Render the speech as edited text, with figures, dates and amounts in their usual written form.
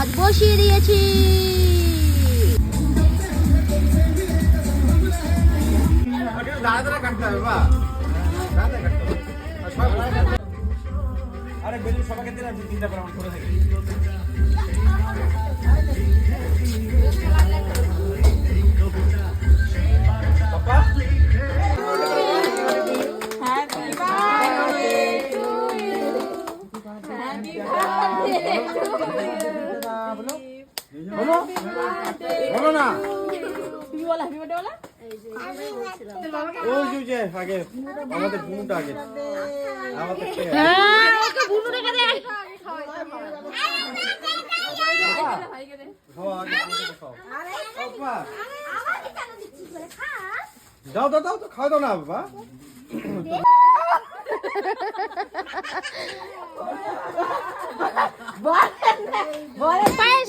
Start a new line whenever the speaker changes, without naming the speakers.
ভাত বসিয়ে দিয়েছি।
আরে বেলুন সবাইকে দিলাম, চিন্তা করে আমার করে থাকি। বলো না
তুমি বলো হ্যাপি বার্থডে বলো।
ওই যে আগে আমাদের বুনুটা আগে আমাদের
হ্যাঁ ওকে বুনু রেখে দে।
যাও দাও দাও তো খাওয়া দাও না বাবা।
বলে পায়েস